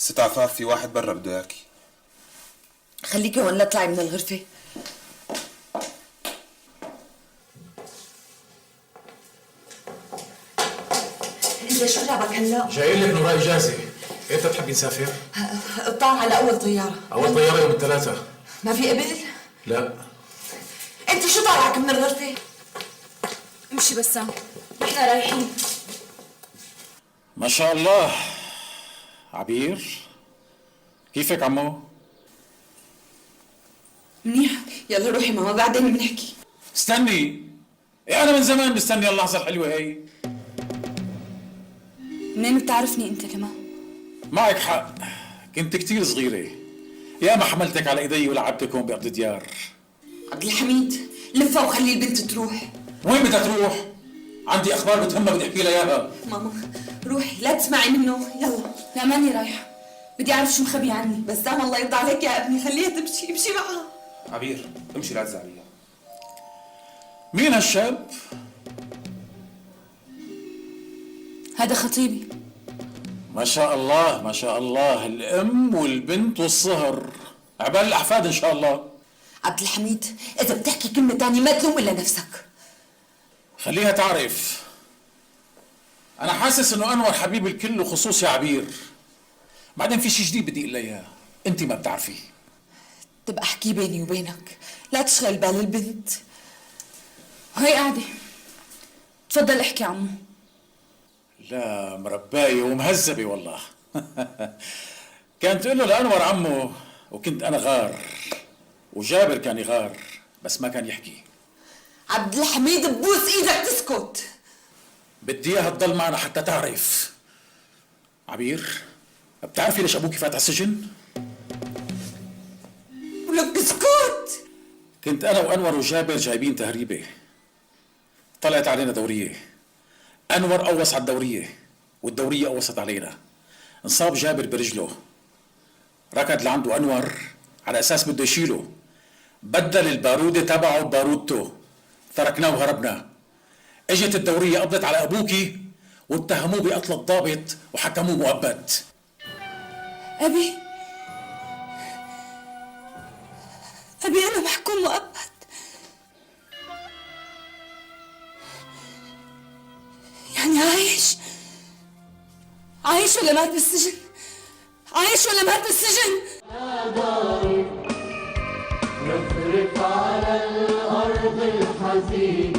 ست عفاف، في واحد برا بده اياكي. خليكي هون لا تطلعي من الغرفة. انت شو جابك هلا؟ جاي لك نوراء اجازه، امتى بتحبي نسافر؟ اطلع على اول طيارة. اول طياره يوم الثلاثاء. ما في قبل؟ لا. انت شو طالعك من الغرفة؟ امشي بسام، نحن رايحين. ما شاء الله. عبير، كيفك عمو؟ منيح. يلا روحي ماما بعدين بنحكي. استني، انا من زمان مستني اللحظه الحلوه هي. منين بتعرفني انت كمان؟ معك حق، كنت كتير صغيره، يا ما حملتك على ايدي ولعبتك هون بأرض ديار. عبد الحميد، لفها وخلي البنت تروح. وين بدها تروح؟ عندي اخبار بتهمها بدي احكي لها اياها. ماما روحي لا تسمعي منه. يلا. لا ماني رايحة، بدي اعرف شو مخبي عني. بسام الله يرضى عليك يا ابني، خليها تمشي، امشي معها. عبير امشي لا تزعليها. مين هالشاب؟ هذا خطيبي. ما شاء الله ما شاء الله، الام والبنت والصهر، عبال الاحفاد ان شاء الله. عبد الحميد، اذا بتحكي كلمة تانية ما تلوم الا نفسك. خليها تعرف، انا حاسس انه انور حبيب الكل وخصوصي عبير. بعدين في شيء جديد بدي اقول لها اياه، انت ما بتعرفي. تبقى احكي بيني وبينك، لا تشغل بال البنت. هي قاعدة، تفضل احكي عمو. لا مرباية ومهذبة والله. كانت تقول له لأنور عمه، وكنت أنا غار، وجابر كان يغار بس ما كان يحكي. عبد الحميد ببوس ايدك تسكت. بدي اياها تضل معنا حتى تعرف. عبير، بتعرفي ليش ابوكي فات على السجن؟ ولك اسكت. كنت انا وانور وجابر جايبين تهريبه، طلعت علينا دوريه، انور قوص على الدوريه والدوريه قوصت علينا. انصاب جابر برجله، ركض لعنده انور على اساس بده يشيله، بدل الباروده تبعه ببارودته، تركناه وهربنا. اجت الدوريه قبضت على ابوكي واتهموه بقتل الضابط وحكموه مؤبد. ابي انا محكوم مؤبد. يعني عايش ولا مات بالسجن؟ عايش ولا مات بالسجن؟ نفرق على الأرض الحزين